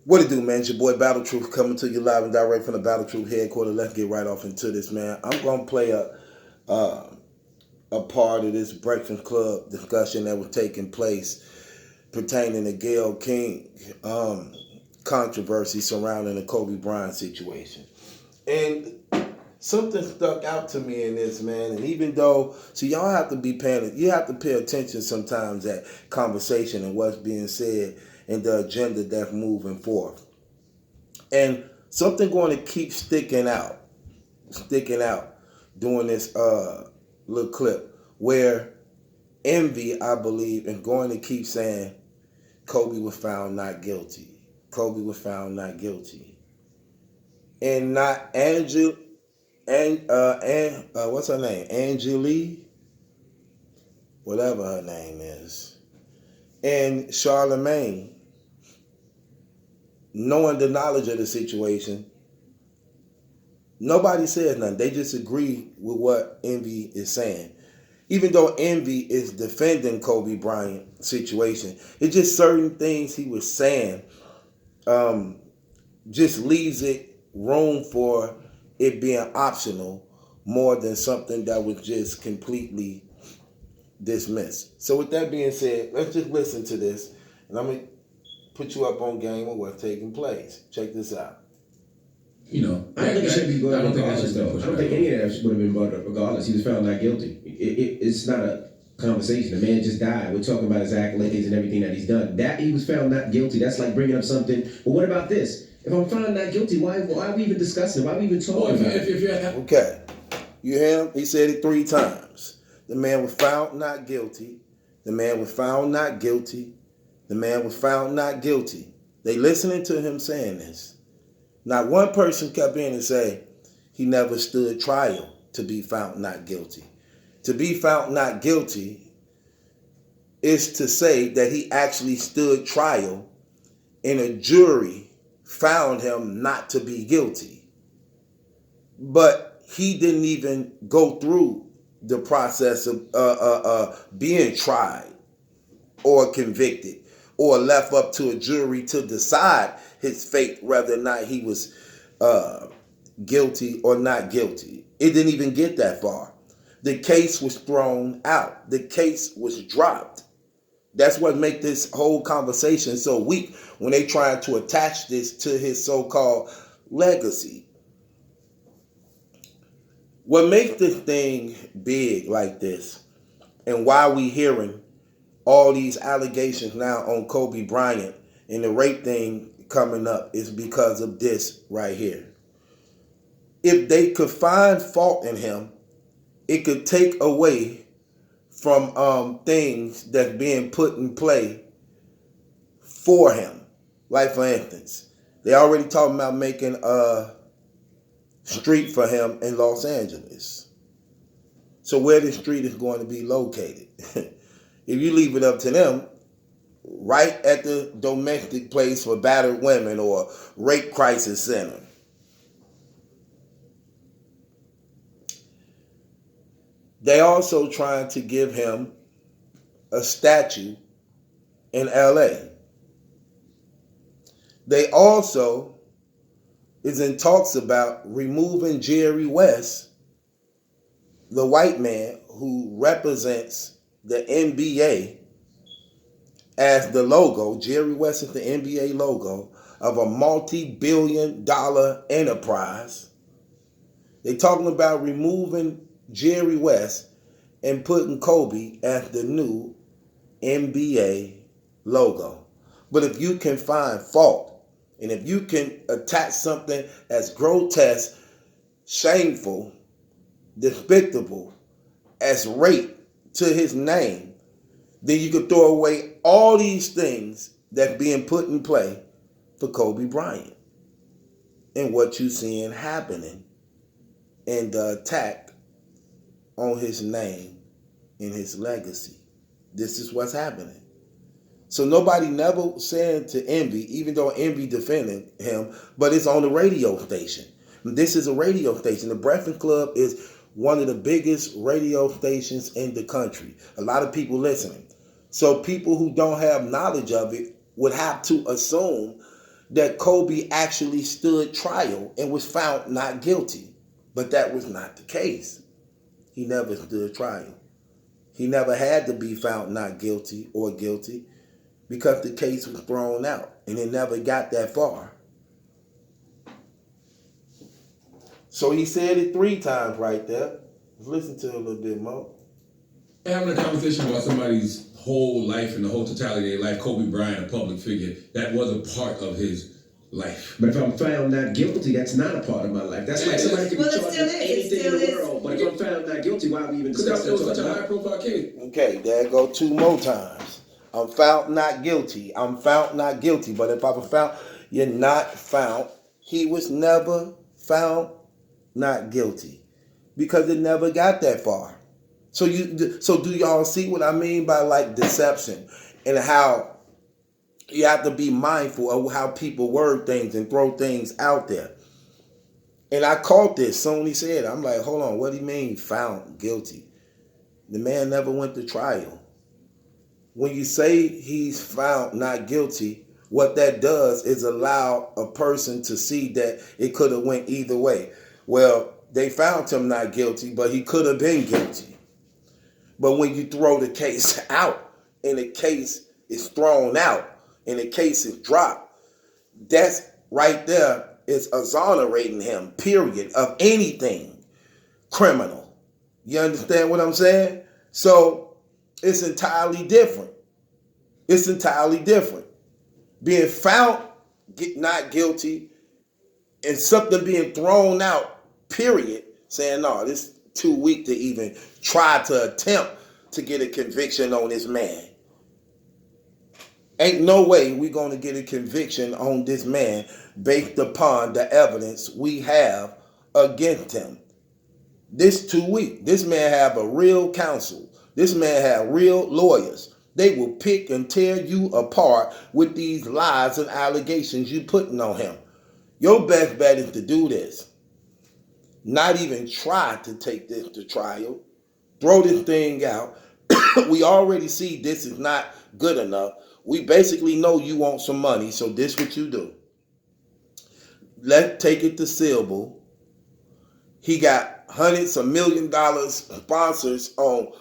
What it do, man? It's your boy Battle Truth coming to you live and direct from the Battle Truth headquarters. Let's get right off into this, man. I'm gonna play uh, a part of this Breakfast Club discussion that was taking place pertaining to Gayle King controversy surrounding the Kobe Bryant situation. And something stuck out to me in this, man. And even though, see, y'all have to be paying, you have to pay attention sometimes at conversation and what's being said and the agenda that's moving forth. And something going to keep sticking out during this little clip where Envy, I believe, and going to keep saying Kobe was found not guilty. Kobe was found not guilty. And not what's her name? Angelique, whatever her name is. And Charlemagne, knowing the knowledge of the situation, nobody says nothing. They just agree with what Envy is saying. Even though Envy is defending Kobe Bryant situation, it's just certain things he was saying just leaves it room for it being optional more than something that was just completely dismissed. So with that being said, let's just listen to this, and I'm going to put you up on game of what's taking place. Check this out. I don't think it should be brought up regardless, though. I don't think any of that would have been brought up regardless. He was found not guilty. It's not a conversation. The man just died. We're talking about his accolades and everything that he's done. That he was found not guilty, that's like bringing up something. Well, what about this? If I'm found not guilty, why are we even discussing it? Why are we even talking about it? Okay. You hear him? He said it 3 times. The man was found not guilty. The man was found not guilty. The man was found not guilty. They listening to him saying this. Not one person kept in and say he never stood trial to be found not guilty. To be found not guilty is to say that he actually stood trial and a jury found him not to be guilty. But he didn't even go through the process of being tried or convicted or left up to a jury to decide his fate, whether or not he was guilty or not guilty. It didn't even get that far. The case was thrown out. The case was dropped. That's what makes this whole conversation so weak when they try to attach this to his so-called legacy. What makes this thing big like this, and why we hearing all these allegations now on Kobe Bryant and the rape thing coming up, is because of this right here. If they could find fault in him, it could take away from things that's being put in play for him. Like, for instance, they already talking about making a street for him in Los Angeles. So where this street is going to be located? If you leave it up to them, right at the domestic place for battered women or rape crisis center. They also trying to give him a statue in LA. They also is in talks about removing Jerry West, the white man who represents the NBA, as the logo. Jerry West is the NBA logo of a multi-billion-dollar enterprise. They talking about removing Jerry West and putting Kobe as the new NBA logo. But if you can find fault, and if you can attach something as grotesque, shameful, despicable as rape to his name, then you could throw away all these things that's being put in play for Kobe Bryant and what you seeing happening and the attack on his name and his legacy. This is what's happening. So nobody never said to Envy, even though Envy defended him, but it's on the radio station. This is a radio station. The Breakfast Club is one of the biggest radio stations in the country. A lot of people listening. So people who don't have knowledge of it would have to assume that Kobe actually stood trial and was found not guilty. But that was not the case. He never stood trial. He never had to be found not guilty or guilty because the case was thrown out and it never got that far. So he said it 3 times right there. Let's listen to it a little bit more. Having a conversation about somebody's whole life and the whole totality of their life, Kobe Bryant, a public figure, that was a part of his life. But if I'm found not guilty, that's not a part of my life. That's like somebody could be charged with anything in the world. But if I'm found not guilty, why are we even discussing that? Because it was such a high-profile case. Okay, there go 2 more times. I'm found not guilty. I'm found not guilty. But if I'm found, you're not found. He was never found not guilty because it never got that far. So do y'all see what I mean by like deception and how you have to be mindful of how people word things and throw things out there. And I caught this soon he said it. I'm like, hold on, what do you mean found guilty? The man never went to trial. When you say he's found not guilty, what that does is allow a person to see that it could have went either way. Well, they found him not guilty, but he could have been guilty. But when you throw the case out and the case is thrown out and the case is dropped, that's right there is exonerating him, period, of anything criminal. You understand what I'm saying? So it's entirely different. It's entirely different. Being found not guilty and something being thrown out, period, saying, no, this is too weak to even try to attempt to get a conviction on this man. Ain't no way we're going to get a conviction on this man based upon the evidence we have against him. This too weak. This man have a real counsel. This man have real lawyers. They will pick and tear you apart with these lies and allegations you putting on him. Your best bet is to do this. Not even try to take this to trial. Throw this thing out. We already see this is not good enough. We basically know you want some money, so this what you do. Let's take it to Sybil. He got hundreds of $1 million sponsors on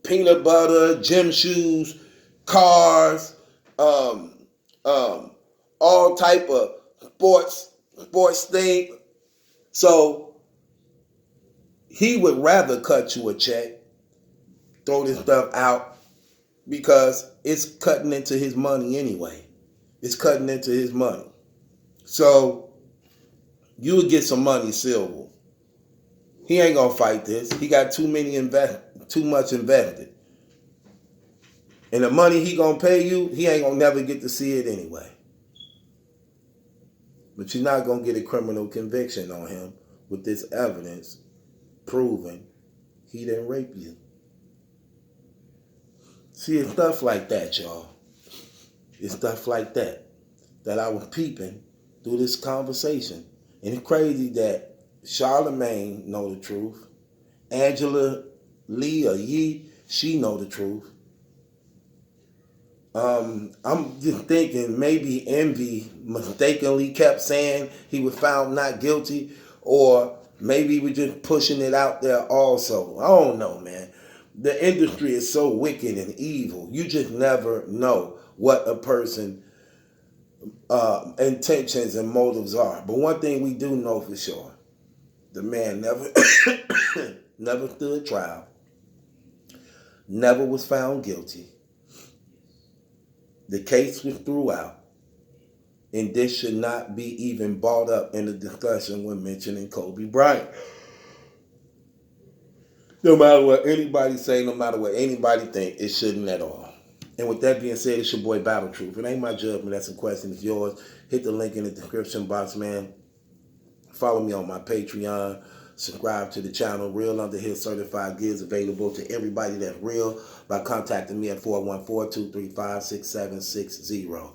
peanut butter, gym shoes, cars, all type of sports thing. So he would rather cut you a check, throw this stuff out, because it's cutting into his money anyway. It's cutting into his money. So you would get some money, Silver. He ain't gonna fight this. He got too much invested. And the money he gonna pay you, he ain't gonna never get to see it anyway. But you're not gonna get a criminal conviction on him with this evidence proving he didn't rape you. See, it's stuff like that, y'all. It's stuff like that I was peeping through this conversation. And it's crazy that Charlamagne know the truth. Angela Lee or Yee, she know the truth. I'm just thinking maybe Envy mistakenly kept saying he was found not guilty, or maybe we're just pushing it out there also. I don't know, man. The industry is so wicked and evil. You just never know what a person's intentions and motives are. But one thing we do know for sure, the man never stood trial, never was found guilty. The case was threw out, and this should not be even brought up in the discussion when mentioning Kobe Bryant. No matter what anybody say, no matter what anybody think, it shouldn't at all. And with that being said, it's your boy Battle Truth. It ain't my judgment, that's a question, it's yours. Hit the link in the description box, man. Follow me on my Patreon. Subscribe to the channel. Real Under Here Certified Gear is available to everybody that's real by contacting me at 414-235-6760.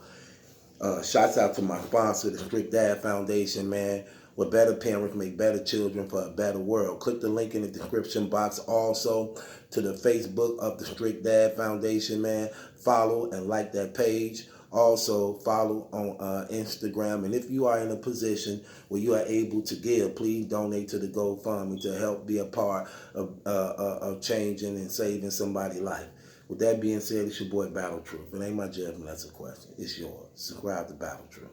Shouts out to my sponsor, the Strict Dad Foundation, man. Where better parents make better children for a better world. Click the link in the description box also to the Facebook of the Strict Dad Foundation, man. Follow and like that page. Also, follow on Instagram. And if you are in a position where you are able to give, please donate to the GoFundMe to help be a part of changing and saving somebody's life. With that being said, it's your boy Battle Truth. It ain't my judgment, that's a question. It's yours. Subscribe to Battle Truth.